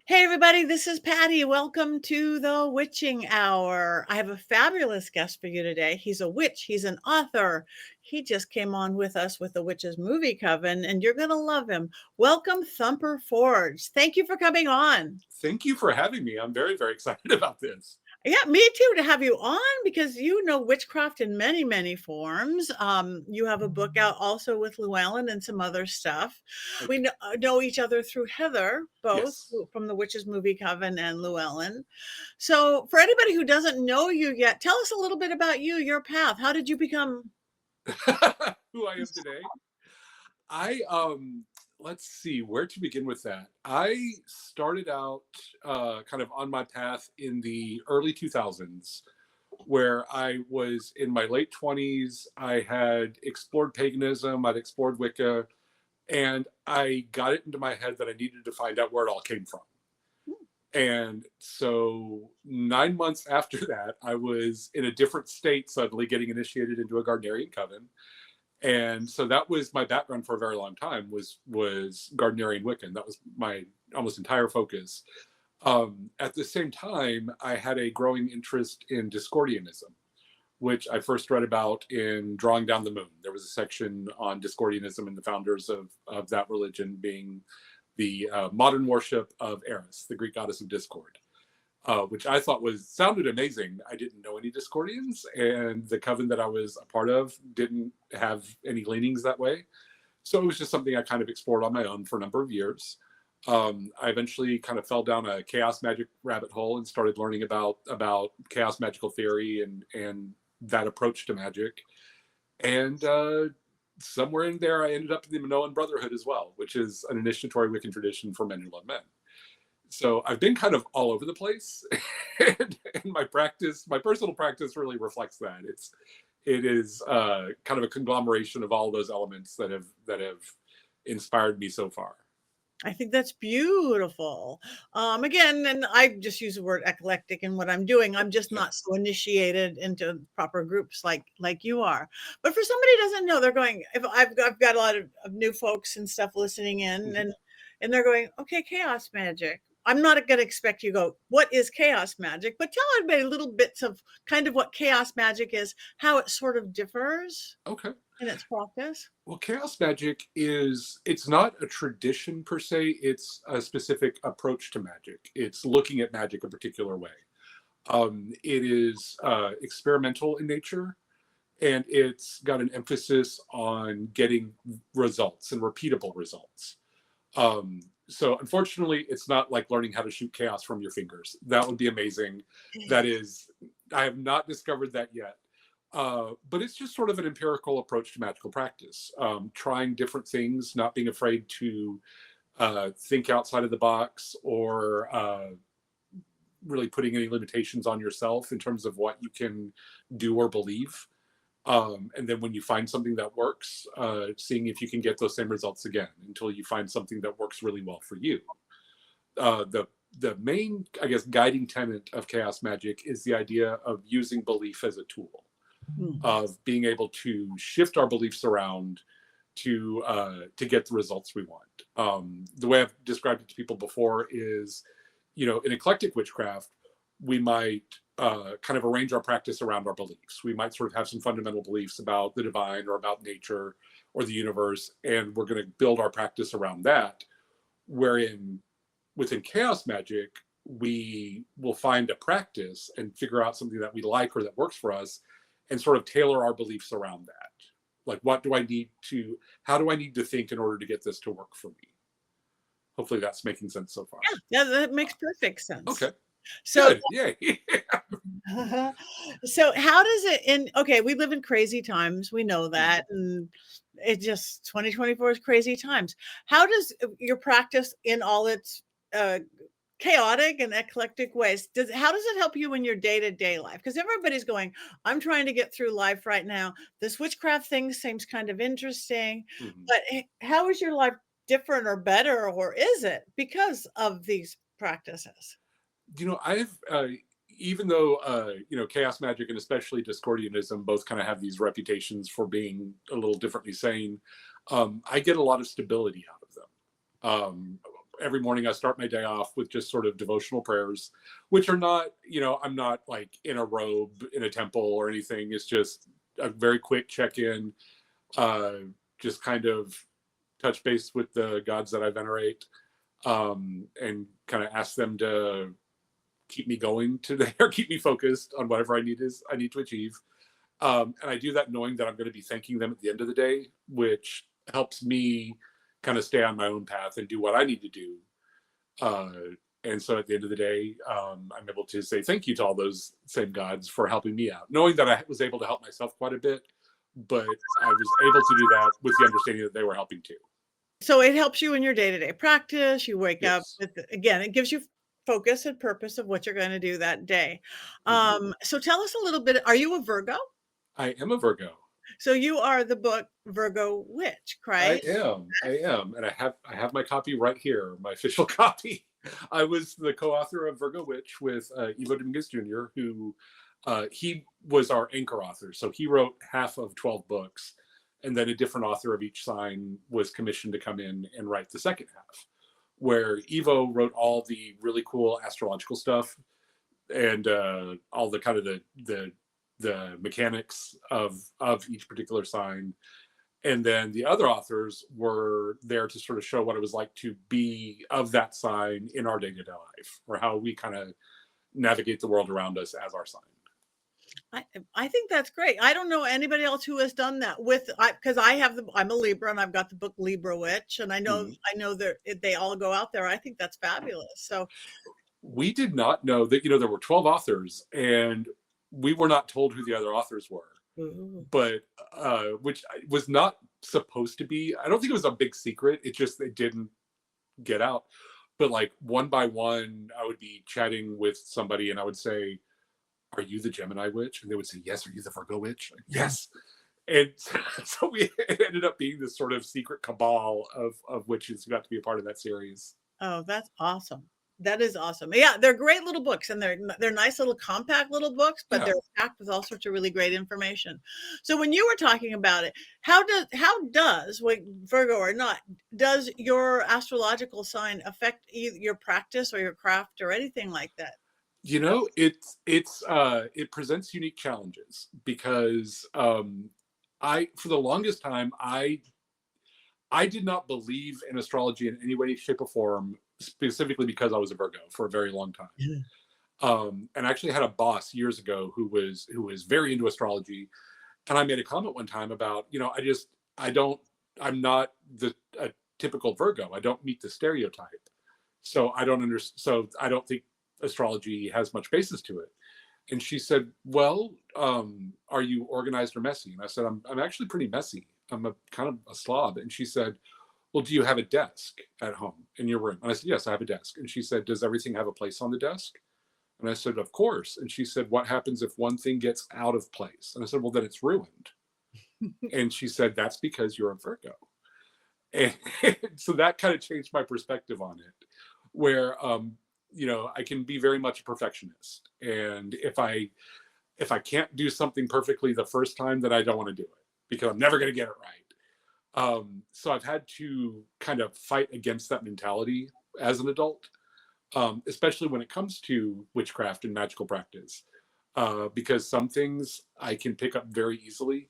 Hey everybody, this is Patty. Welcome to the Witching Hour. I have a fabulous guest for you today. He's a witch, he's an author. He just came on with us with the Witches Movie Coven, and you're going to love him. Welcome, Thumper Forge. Thank you for coming on. Thank you for having me. I'm very, very excited about this. Yeah, me too, to have you on because you know witchcraft in many, many forms. You have a book out also with Llewellyn and some other stuff. We Okay. know each other through Heather, both Yes. from the Witches Movie Coven and Llewellyn. So, for anybody who doesn't know you yet, tell us a little bit about you, your path. How did you become? Who I am today. I let's see where to begin with that. I started out kind of on my path in the early 2000s where I was in my late 20s. I had explored paganism, I'd explored Wicca, and I got it into my head that I needed to find out where it all came from. And so 9 months after that, I was in a different state, suddenly getting initiated into a Gardnerian coven. And so that was my background for a very long time was Gardnerian Wiccan. That was my almost entire focus. At the same time, I had a growing interest in Discordianism, which I first read about in Drawing Down the Moon. There was a section on Discordianism and the founders of that religion being the modern worship of Eris, the Greek goddess of discord, which I thought sounded amazing. I didn't know any Discordians, and the coven that I was a part of didn't have any leanings that way. So it was just something I kind of explored on my own for a number of years. I eventually kind of fell down a chaos magic rabbit hole and started learning about chaos magical theory and that approach to magic. And somewhere in there, I ended up in the Minoan Brotherhood as well, which is an initiatory Wiccan tradition for men who love men. So I've been kind of all over the place, and my practice, my personal practice, really reflects that. It is kind of a conglomeration of all those elements that have inspired me so far. I think that's beautiful. Again, and I just use the word eclectic in what I'm doing. I'm just not so initiated into proper groups like you are. But for somebody who doesn't know, they're going. If I've got a lot of new folks and stuff listening in, Mhm. and they're going, okay, chaos magic. I'm not going to expect you to go, what is chaos magic? But tell everybody little bits of kind of what chaos magic is, how it sort of differs Okay. in its practice. Well, chaos magic it's not a tradition per se, it's a specific approach to magic. It's looking at magic a particular way. It is experimental in nature, and it's got an emphasis on getting results and repeatable results. Um, so unfortunately, it's not like learning how to shoot chaos from your fingers. That would be amazing. That is, I have not discovered that yet. But it's just sort of an empirical approach to magical practice, trying different things, not being afraid to think outside of the box or really putting any limitations on yourself in terms of what you can do or believe. And then when you find something that works, seeing if you can get those same results again until you find something that works really well for you. The main, I guess, guiding tenet of chaos magic is the idea of using belief as a tool, of being able to shift our beliefs around to get the results we want. The way I've described it to people before is, in eclectic witchcraft, we might kind of arrange our practice around our beliefs. We might sort of have some fundamental beliefs about the divine or about nature or the universe, and we're going to build our practice around that. Wherein within chaos magic, we will find a practice and figure out something that we like or that works for us and sort of tailor our beliefs around that. Like, how do I need to think in order to get this to work for me? Hopefully that's making sense so far. Yeah, that makes perfect sense. Okay, So good. Yay. so how does it okay, we live in crazy times, we know Mhm. that, and it just 2024 is crazy times. How does your practice in all its uh, chaotic and eclectic ways, how does it help you in your day-to-day life? Because everybody's going, I'm trying to get through life right now. This witchcraft thing seems kind of interesting, Mhm. but how is your life different or better, or is it because of these practices? I've even though chaos magic and especially Discordianism both kind of have these reputations for being a little differently sane, I get a lot of stability out of them. every morning I start my day off with just sort of devotional prayers, which are not, I'm not like in a robe in a temple or anything. It's just a very quick check-in, just kind of touch base with the gods that I venerate, and kind of ask them to keep me going today or keep me focused on whatever I need to achieve. And I do that knowing that I'm going to be thanking them at the end of the day, which helps me kind of stay on my own path and do what I need to do. And so at the end of the day, I'm able to say thank you to all those same gods for helping me out, knowing that I was able to help myself quite a bit, but I was able to do that with the understanding that they were helping too. So it helps you in your day-to-day practice. You wake up Yes. with, again, it gives you focus and purpose of what you're going to do that day. So tell us a little bit. Are you a Virgo? I am a Virgo. So you are the book Virgo Witch, I right? am, and I have my copy right here, my official copy. I was the co-author of Virgo Witch with Ivo Dominguez Jr., who he was our anchor author. So he wrote half of 12 books, and then a different author of each sign was commissioned to come in and write the second half, where Ivo wrote all the really cool astrological stuff and all the kind of the mechanics of each particular sign. And then the other authors were there to sort of show what it was like to be of that sign in our day-to-day life, or how we kind of navigate the world around us as our sign. I think that's great. I don't know anybody else who has done that with, because I'm a Libra and I've got the book Libra Witch, and I know they all go out there. I think that's fabulous. So we did not know that there were 12 authors, and we were not told who the other authors were. Ooh. But which was not supposed to be. I don't think it was a big secret. It didn't get out. But like one by one, I would be chatting with somebody and I would say, "Are you the Gemini witch?" And they would say, "Yes." "Are you the Virgo witch?" Like, "Yes." And so it ended up being this sort of secret cabal of witches who got to be a part of that series. Oh, that's awesome. That is awesome. Yeah, they're great little books, and they're nice little compact little books, but Yeah. they're packed with all sorts of really great information. So when you were talking about it, how does like Virgo or not, does your astrological sign affect either your practice or your craft or anything like that? It presents unique challenges because for the longest time I did not believe in astrology in any way, shape, or form, specifically because I was a Virgo for a very long time. Yeah. And I actually had a boss years ago who was very into astrology, and I made a comment one time about, I'm not a typical Virgo. I don't meet the stereotype, so I don't understand. So I don't think astrology has much basis to it. And she said, "Well, are you organized or messy?" And I said, "I'm actually pretty messy. I'm a kind of a slob." And she said, "Well, do you have a desk at home in your room?" And I said, "Yes, I have a desk." And she said, "Does everything have a place on the desk?" And I said, "Of course." And she said, "What happens if one thing gets out of place?" And I said, "Well, then it's ruined." And she said, "That's because you're a Virgo." And so that kind of changed my perspective on it, where I can be very much a perfectionist, and if I can't do something perfectly the first time, then I don't want to do it because I'm never going to get it right. So I've had to kind of fight against that mentality as an adult, especially when it comes to witchcraft and magical practice, because some things I can pick up very easily,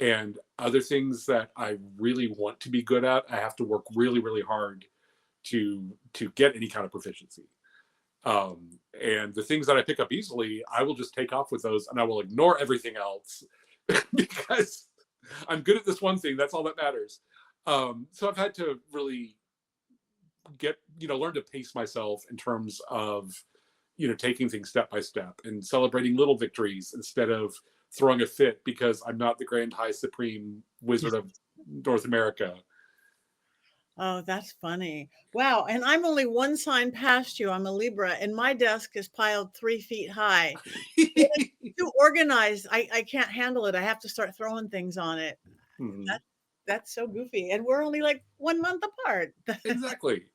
and other things that I really want to be good at, I have to work really, really hard to get any kind of proficiency. And the things that I pick up easily, I will just take off with those, and I will ignore everything else because I'm good at this one thing. That's all that matters. So I've had to really learn to pace myself in terms of, taking things step by step and celebrating little victories instead of throwing a fit because I'm not the Grand High Supreme Wizard of North America. Oh, that's funny. Wow. And I'm only one sign past you. I'm a Libra, and my desk is piled 3 feet high. It's too organized. I can't handle it. I have to start throwing things on it. Mhm. That's so goofy. And we're only like 1 month apart. Exactly.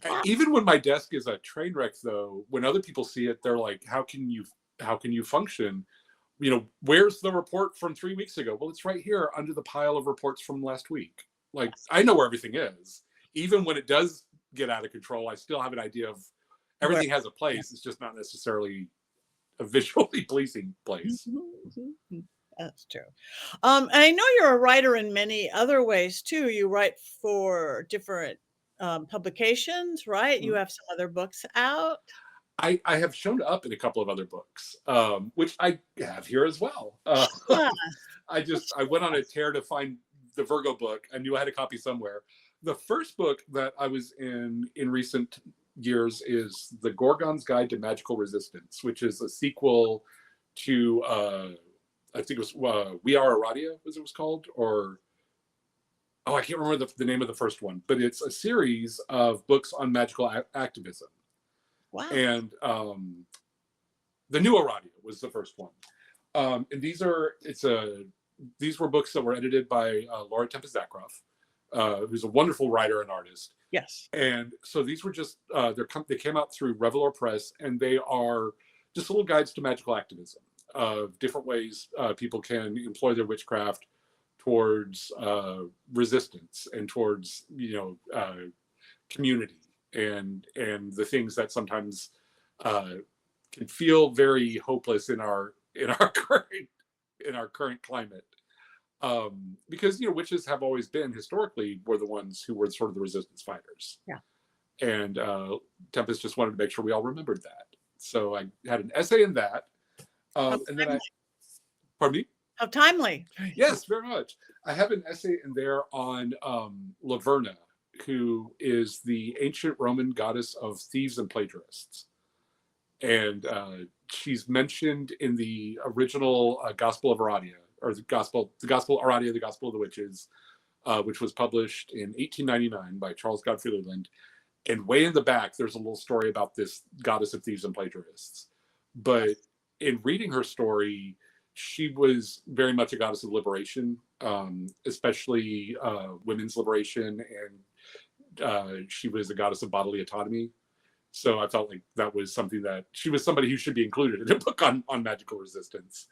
Wow. Even when my desk is a train wreck, though, when other people see it, they're like, how can you function? Where's the report from 3 weeks ago? Well, it's right here under the pile of reports from last week. Like, I know where everything is. Even when it does get out of control. I still have an idea of Where, everything has a place. It's just not necessarily a visually pleasing place. That's true. And I know you're a writer in many other ways too. You write for different publications, right? You have some other books out. I have shown up in a couple of other books, which I have here as well. Yeah. I went on a tear to find the Virgo book. I knew I had a copy somewhere. The first book that I was in recent years is The Gorgon's Guide to Magical Resistance, which is a sequel to I think it was We Are Aradia, as it was called, or I can't remember the name of the first one, but it's a series of books on magical activism. Wow. And The New Aradia was the first one. And these were books that were edited by Laura Tempest Zakroff, who's a wonderful writer and artist. Yes. And so these were just they came out through Revelor Press, and they are just little guides to magical activism of different ways people can employ their witchcraft towards resistance and towards community and the things that sometimes can feel very hopeless in our current climate. Because witches have always been historically were the ones who were sort of the resistance fighters. Yeah. And Tempest just wanted to make sure we all remembered that. So I had an essay in that. And then pardon me? How timely. Yes, very much. I have an essay in there on Laverna, who is the ancient Roman goddess of thieves and plagiarists. And she's mentioned in the original Gospel of Aradia, or the Gospel Aradia, the Gospel of the Witches, which was published in 1899 by Charles Godfrey Leland. And way in the back, there's a little story about this goddess of thieves and plagiarists. But in reading her story, she was very much a goddess of liberation, especially women's liberation, and she was a goddess of bodily autonomy. So I felt like that was something that she was somebody who should be included in a book on magical resistance.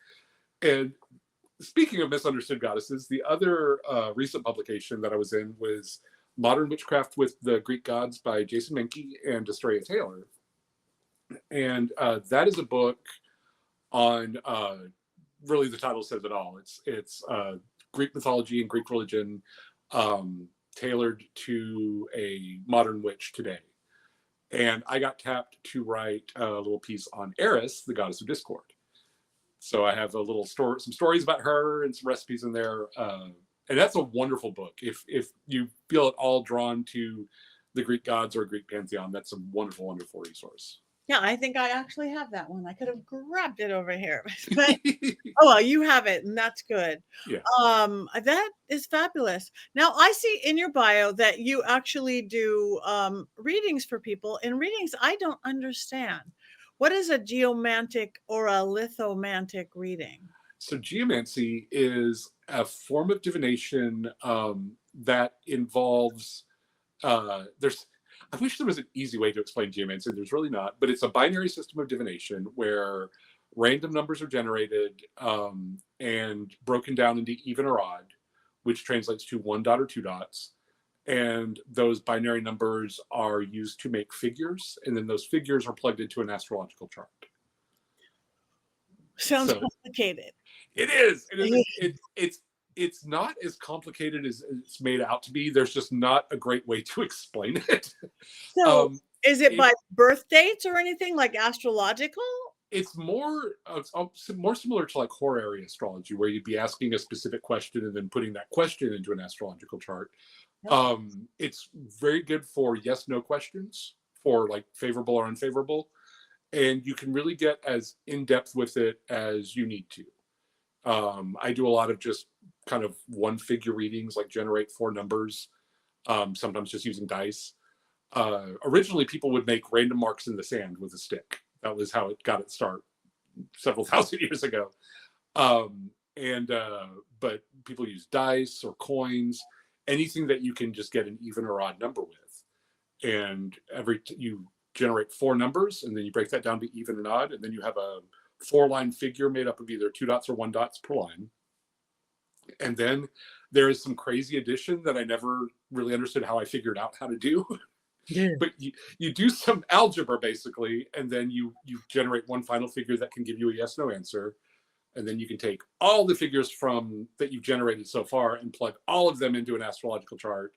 And speaking of misunderstood goddesses, the other recent publication that I was in was Modern Witchcraft with the Greek Gods by Jason Menke and Estrella Taylor. And that is a book on, really the title says it all. It's Greek mythology and Greek religion tailored to a modern witch today. And I got tapped to write a little piece on Eris, the goddess of discord. So I have some stories about her and some recipes in there. And that's a wonderful book. If you feel at all drawn to the Greek gods or Greek pantheon, that's a wonderful, wonderful resource. Yeah, I think I actually have that one. I could have grabbed it over here. But, oh, well, you have it, and that's good. Yeah. That is fabulous. Now, I see in your bio that you actually do readings for people. In readings, I don't understand. What is a geomantic or a lithomantic reading? So geomancy is a form of divination that involves I wish there was an easy way to explain geomancy. There's really not, but it's a binary system of divination where random numbers are generated and broken down into even or odd, which translates to 1 dot or 2 dots. And those binary numbers are used to make figures, and then those figures are plugged into an astrological chart. Sounds complicated. It is. It's not as complicated as it's made out to be. There's just not a great way to explain it. So is it by birth dates or anything like astrological? It's more similar to like horary astrology, where you'd be asking a specific question and then putting that question into an astrological chart. It's very good for yes/no questions, for like favorable or unfavorable. And you can really get as in-depth with it as you need to. I do a lot of just kind of one figure readings, like generate 4 numbers, sometimes just using dice. Originally, people would make random marks in the sand with a stick. That was how it got its start several thousand years ago. But people use dice or coins, anything that you can just get an even or odd number with. And you generate 4 numbers, and then you break that down to even and odd, and then you have a 4-line figure made up of either 2 dots or 1 dots per line. And then there is some crazy addition that I never really understood how I figured out how to do. Yeah. But you do some algebra basically, and then you generate one final figure that can give you a yes no answer, and then you can take all the figures from that you've generated so far and plug all of them into an astrological chart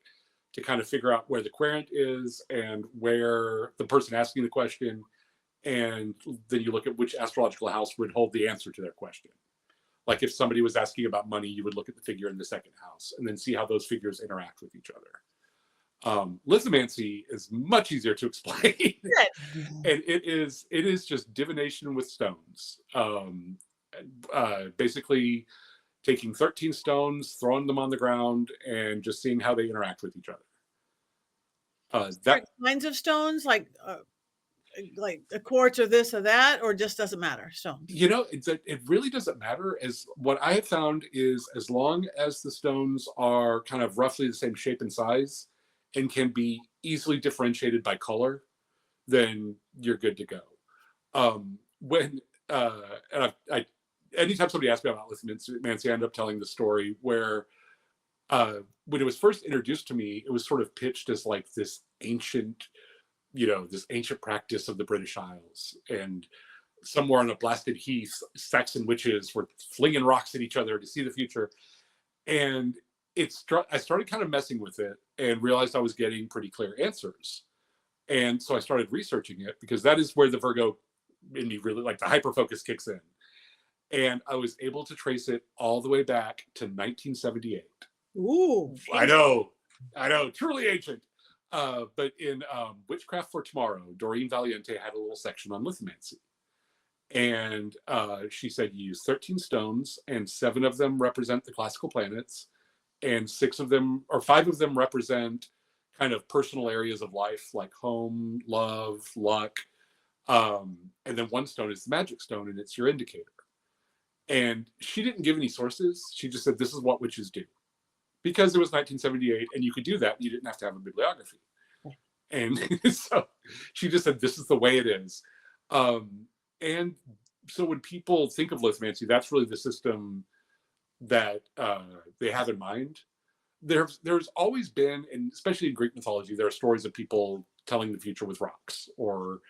to kind of figure out where the querent is and where the person asking the question, and then you look at which astrological house would hold the answer to their question. Like if somebody was asking about money, you would look at the figure in the second house and then see how those figures interact with each other. Lithomancy is much easier to explain. And it is just divination with stones. Basically taking 13 stones, throwing them on the ground, and just seeing how they interact with each other. Different kinds of stones, like a quartz or this or that, or just doesn't matter? Stones. It really doesn't matter. As what I have found is, as long as the stones are kind of roughly the same shape and size and can be easily differentiated by color, then you're good to go. When I anytime somebody asks me about lithomancy, I end up telling the story where when it was first introduced to me, it was sort of pitched as like this ancient practice of the British Isles, and somewhere on a blasted heath, Saxon witches were flinging rocks at each other to see the future. And I started kind of messing with it and realized I was getting pretty clear answers. And so I started researching it, because that is where the Virgo in me really, like, the hyper focus kicks in. And I was able to trace it all the way back to 1978. Ooh, I know, truly ancient. But in Witchcraft for Tomorrow, Doreen Valiente had a little section on lithomancy. And she said you use 13 stones, and 7 of them represent the classical planets, and 5 of them represent kind of personal areas of life, like home, love, luck. And then 1 stone is the magic stone, and it's your indicator. And she didn't give any sources. She just said, this is what witches do. Because it was 1978, and you could do that. You didn't have to have a bibliography. And so she just said, this is the way it is. And so when people think of lithomancy, that's really the system that they have in mind. There's always been, and especially in Greek mythology, there are stories of people telling the future with rocks, or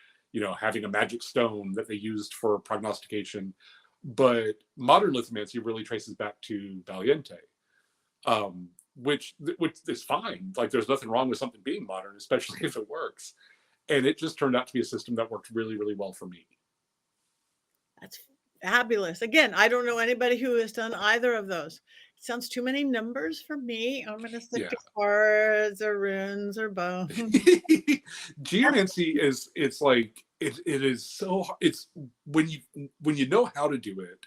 having a magic stone that they used for prognostication. But modern lithomancy really traces back to Valiente, which is fine. Like, there's nothing wrong with something being modern, especially if it works. And it just turned out to be a system that worked really, really well for me. That's fabulous. Again, I don't know anybody who has done either of those. It sounds too many numbers for me. I'm going to stick to cards or runes or bones. Geomancy is so hard. It's when you know how to do it,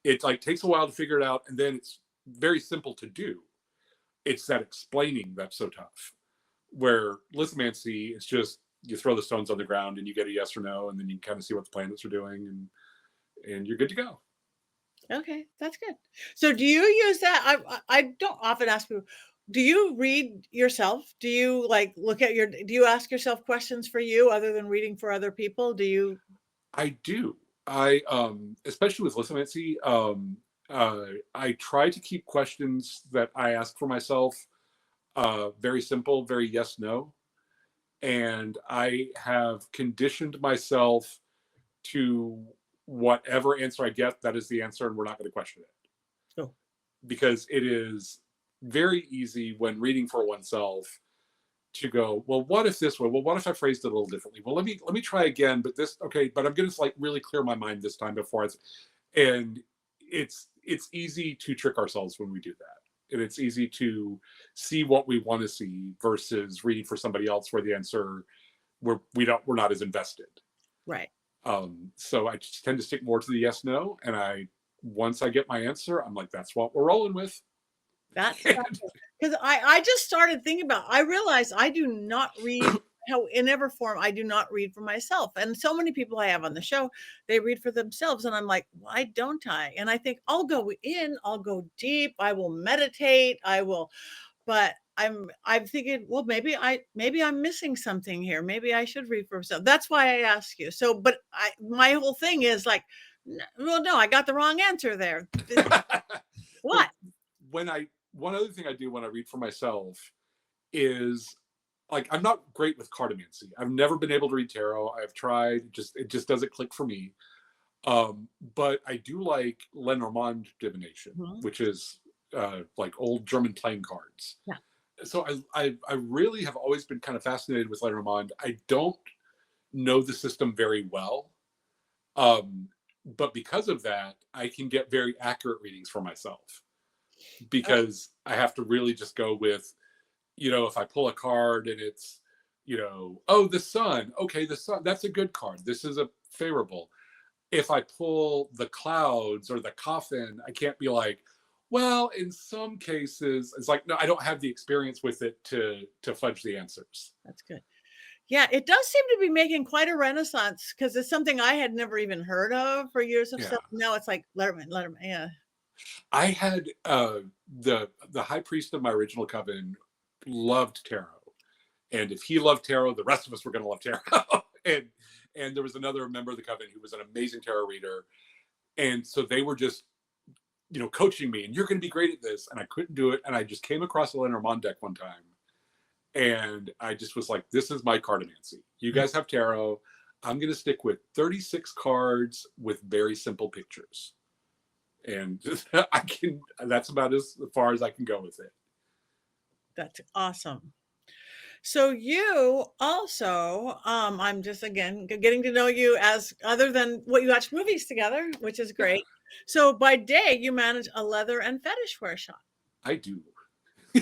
it like takes a while to figure it out, and then it's very simple to do. It's that explaining that's so tough. Where lithomancy is just, you throw the stones on the ground and you get a yes or no, and then you can kind of see what the planets are doing, and you're good to go. Okay, that's good. So do you use that? I don't often ask people, do you read yourself? Do you do you ask yourself questions for you other than reading for other people? Do you? I do. I especially with lithomancy, I try to keep questions that I ask for myself very simple, very yes, no. And I have conditioned myself to whatever answer I get, that is the answer, and we're not going to question it. Oh. Because it is very easy when reading for oneself to go, well, what if this way? Well, what if I phrased it a little differently? Well, let me try again, but I'm going to really clear my mind this time before and it's easy to trick ourselves when we do that. And it's easy to see what we want to see versus reading for somebody else where the answer we're not as invested. Right. So I just tend to stick more to the yes, no. And once I get my answer, I'm like, that's what we're rolling with. That's because I just started thinking about, I realized I do not read in ever form. I do not read for myself. And so many people I have on the show, they read for themselves. And I'm like, why don't I? And I think I'll go in, I'll go deep. I will meditate. But I'm thinking, well, maybe I'm missing something here. Maybe I should read for myself. That's why I ask you. So, but my whole thing is like, well, no, I got the wrong answer there. What? One other thing I do when I read for myself is like, I'm not great with cartomancy. I've never been able to read tarot. I've tried, it just doesn't click for me. But I do like Lenormand divination, Mhm. which is like old German playing cards. Yeah. So I really have always been kind of fascinated with Lenormand. I don't know the system very well, but because of that, I can get very accurate readings for myself because I have to really just go with, if I pull a card and it's, oh, the sun, okay, the sun, that's a good card. This is a favorable. If I pull the clouds or the coffin, I can't be like, well, in some cases, it's like, no, I don't have the experience with it to fudge the answers. That's good. Yeah, it does seem to be making quite a renaissance because it's something I had never even heard of for years of Yeah. stuff. Now it's like Letterman, yeah. I had the high priest of my original coven loved tarot. And if he loved tarot, the rest of us were going to love tarot. and there was another member of the coven who was an amazing tarot reader. And so they were just, coaching me, and you're going to be great at this. And I couldn't do it. And I just came across a Lenormand deck one time. And I just was like, this is my cartomancy. You guys have tarot. I'm going to stick with 36 cards with very simple pictures. And that's about as far as I can go with it. That's awesome. So you also, I'm just again getting to know you as other than what you watch movies together, which is Yeah, great. So by day you manage a leather and fetish wear shop. I do. So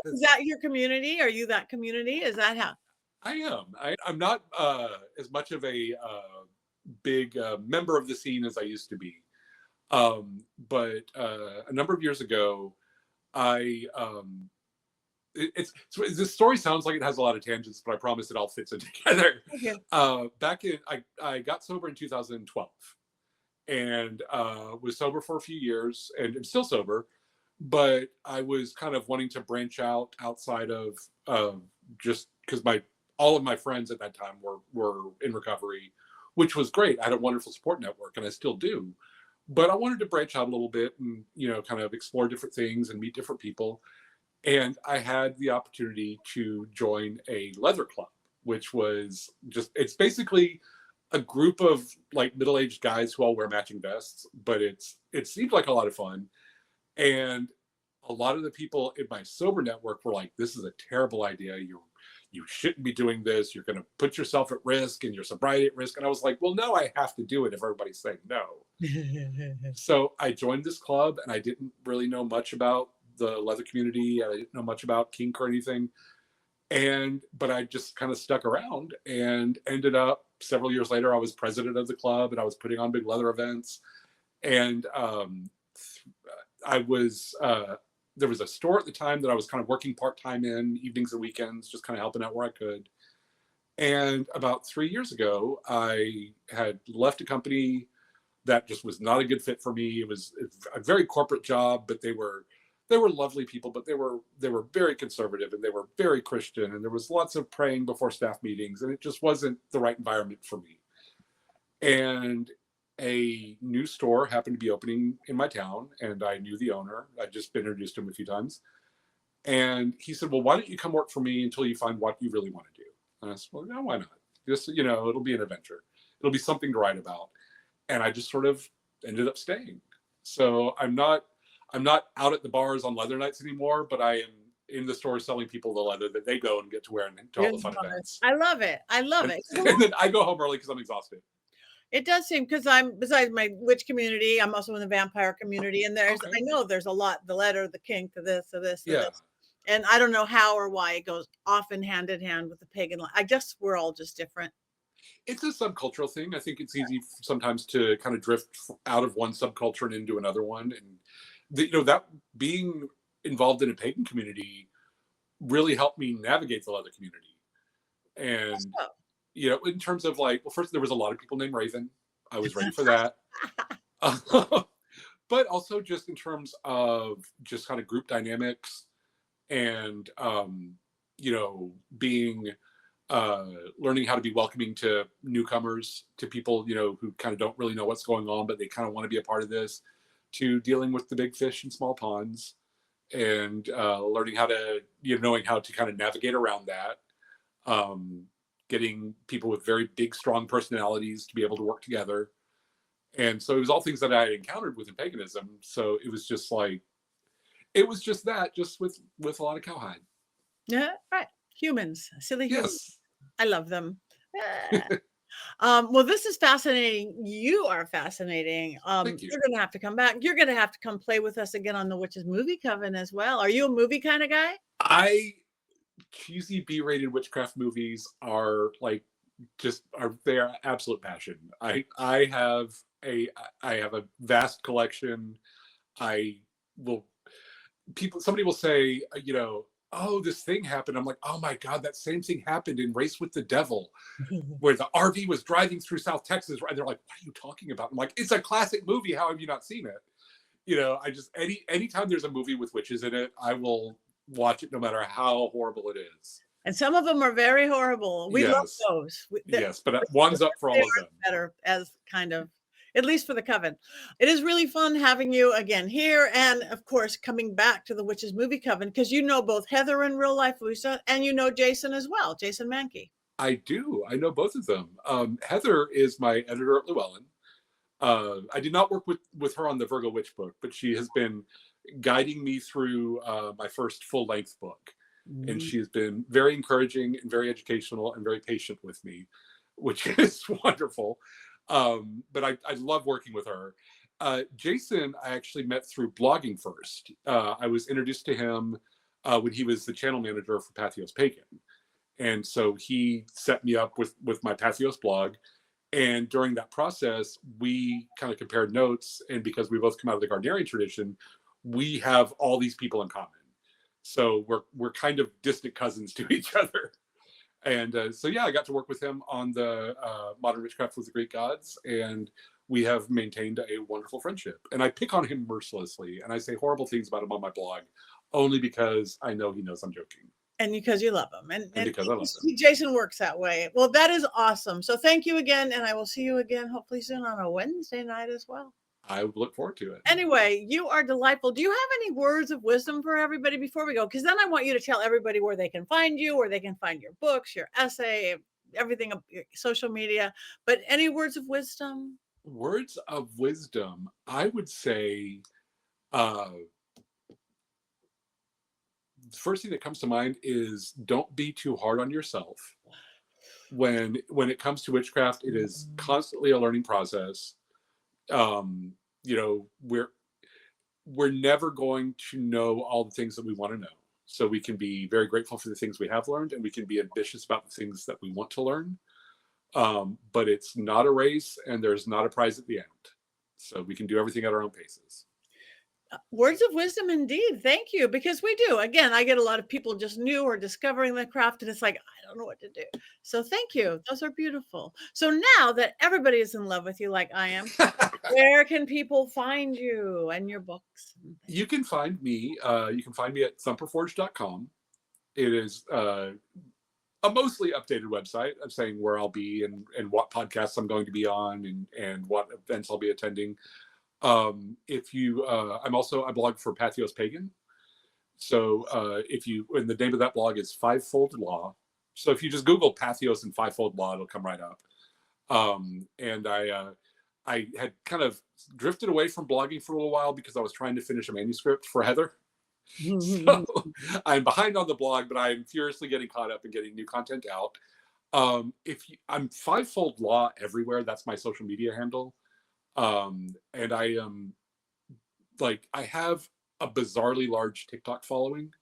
is that your community? Are you that community? Is that how? I am. I'm not as much of a big member of the scene as I used to be. But a number of years ago, I so this story sounds like it has a lot of tangents, but I promise it all fits in together. Okay. Back in I got sober in 2012 and was sober for a few years, and I'm still sober, but I was kind of wanting to branch out outside of just because my all of my friends at that time were in recovery, which was great. I had a wonderful support network, and I still do. But I wanted to branch out a little bit and kind of explore different things and meet different people. And I had the opportunity to join a leather club, which was it's basically a group of like middle-aged guys who all wear matching vests, but it seemed like a lot of fun. And a lot of the people in my sober network were like, this is a terrible idea. You shouldn't be doing this. You're going to put yourself at risk and your sobriety at risk. And I was like, well, no, I have to do it if everybody's saying no. So I joined this club, and I didn't really know much about the leather community. I didn't know much about kink or anything. But I just kind of stuck around and ended up several years later, I was president of the club, and I was putting on big leather events. And I was, there was a store at the time that I was kind of working part-time in evenings and weekends, just kind of helping out where I could. And about 3 years ago, I had left a company that just was not a good fit for me. It was a very corporate job, but they were lovely people, but they were very conservative, and they were very Christian, and there was lots of praying before staff meetings, and it just wasn't the right environment for me. And a new store happened to be opening in my town, and I knew the owner. I'd just been introduced to him a few times. And he said, well, why don't you come work for me until you find what you really want to do? And I said, well, no, why not? Just, it'll be an adventure. It'll be something to write about. And I just sort of ended up staying. So I'm not out at the bars on leather nights anymore, but I am in the store selling people the leather that they go and get to wear and to all the fun events. I love it. I love it. And then I go home early because I'm exhausted. It does seem because I'm besides my witch community, I'm also in the vampire community, and I know there's a lot, the letter, the kink, the this, the this, the this. And I don't know how or why it goes often hand in hand with the pagan. I guess we're all just different. It's a subcultural thing. I think it's easy sometimes to kind of drift out of one subculture and into another one. And that being involved in a pagan community really helped me navigate the leather community. And in terms of like, well, first there was a lot of people named Raven. I was ready for that. But also just in terms of just kind of group dynamics and being learning how to be welcoming to newcomers, to people who kind of don't really know what's going on, but they kind of want to be a part of this, to dealing with the big fish in small ponds, and learning how to knowing how to kind of navigate around that. getting people with very big, strong personalities to be able to work together. And so it was all things that I had encountered within paganism. So it was just like, it was just that, just with a lot of cowhide. Yeah, right. Humans, silly humans. Yes. I love them. Well, this is fascinating. You are fascinating. Thank you. You're going to have to come back. You're going to have to come play with us again on the Witches Movie Coven as well. Are you a movie kind of guy? Cheesy B-rated witchcraft movies are like, they are absolute passion. I have a vast collection. I will Somebody will say, oh, this thing happened. I'm like, oh my God, that same thing happened in Race with the Devil, where the RV was driving through South Texas. And they're like, what are you talking about? I'm like, it's a classic movie. How have you not seen it? I just, anytime there's a movie with witches in it, I will watch it no matter how horrible it is. And some of them are very horrible. We love those. Yes, but one's up for all of them. Better as kind of, at least for the coven. It is really fun having you again here, and of course coming back to the Witches Movie Coven, because you know both Heather in real life, Lisa, and you know Jason as well, Jason Mankey. I do. I know both of them. Heather is my editor at Llewellyn. I did not work with her on the Virgo Witch book, but she has been guiding me through my first full-length book. And she has been very encouraging and very educational and very patient with me, which is wonderful. But I love working with her. Jason, I actually met through blogging first. I was introduced to him when he was the channel manager for Patheos Pagan. And so he set me up with my Patheos blog. And during that process, we kind of compared notes. And because we both come out of the Gardnerian tradition, we have all these people in common. So we're kind of distant cousins to each other. And so, yeah, I got to work with him on the Modern Witchcraft with the Greek Gods, and we have maintained a wonderful friendship. And I pick on him mercilessly, and I say horrible things about him on my blog, only because I know he knows I'm joking. And because you love him. And because I love him. Jason works that way. Well, that is awesome. So thank you again, and I will see you again hopefully soon on a Wednesday night as well. I look forward to it. Anyway, you are delightful. Do you have any words of wisdom for everybody before we go? Because then I want you to tell everybody where they can find you, where they can find your books, your essay, everything, your social media. But any words of wisdom? Words of wisdom, I would say, the first thing that comes to mind is don't be too hard on yourself. When it comes to witchcraft, it is constantly a learning process. We're never going to know all the things that we want to know. So we can be very grateful for the things we have learned, and we can be ambitious about the things that we want to learn. But it's not a race, and there's not a prize at the end. So we can do everything at our own paces. Words of wisdom indeed. Thank you. Because we do. Again, I get a lot of people just new or discovering the craft, and it's like, I don't know what to do. So thank you. Those are beautiful. So now that everybody is in love with you like I am, where can people find you and your books? You can find me. You can find me at thumperforge.com. It is a mostly updated website of saying where I'll be and what podcasts I'm going to be on and what events I'll be attending. I blog for Patheos Pagan. So and the name of that blog is Fivefold Law. So if you just Google Patheos and Fivefold Law, it'll come right up. And I had kind of drifted away from blogging for a little while because I was trying to finish a manuscript for Heather. So I'm behind on the blog, but I'm furiously getting caught up and getting new content out. I'm Fivefold Law everywhere. That's my social media handle. And I am I have a bizarrely large TikTok following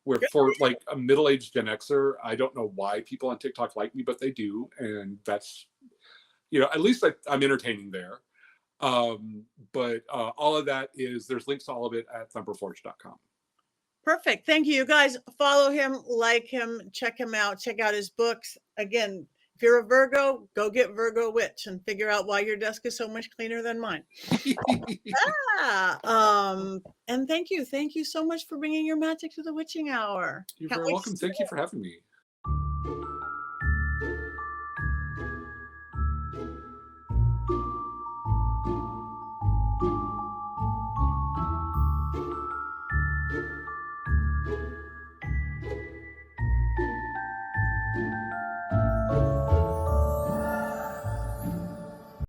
where for like a middle-aged Gen Xer, I don't know why people on TikTok like me, but they do. And that's, at least I'm entertaining there. But all of that there's links to all of it at thumperforge.com. Perfect. Thank you. You guys follow him, like him, check him out, check out his books. Again, if you're a Virgo, go get Virgo Witch and figure out why your desk is so much cleaner than mine. And thank you. Thank you so much for bringing your magic to the witching hour. You're very welcome. Thank you for having me.